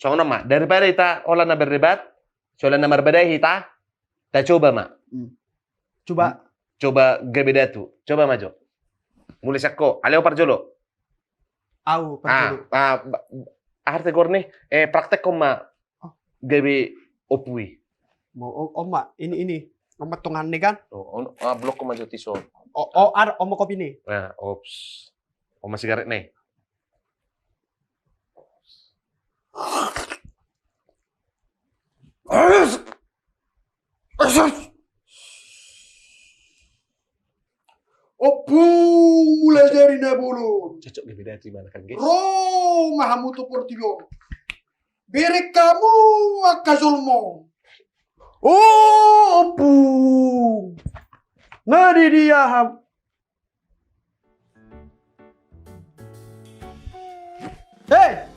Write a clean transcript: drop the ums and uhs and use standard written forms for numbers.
Soalnya mak, daripada kita olah na berdebat, soalnya na berbeda kita coba mak. Coba gebeda tuh. Coba maju. Mulai seko, aleo parjolo. Au parjolo. Arte gorne, praktek koma gebe opui. Mau oma ini. Oma tungan nih kan? Blok koma maju tiso. Oma kopi nih. Nah, ops. Oma sigaret nih. Opu mulai dari nebulu. Cocok beda di mana kan, guys? Roma hamutu portio. Berek kamu akazolmo. Opu. Ngeri dia ham. Hey,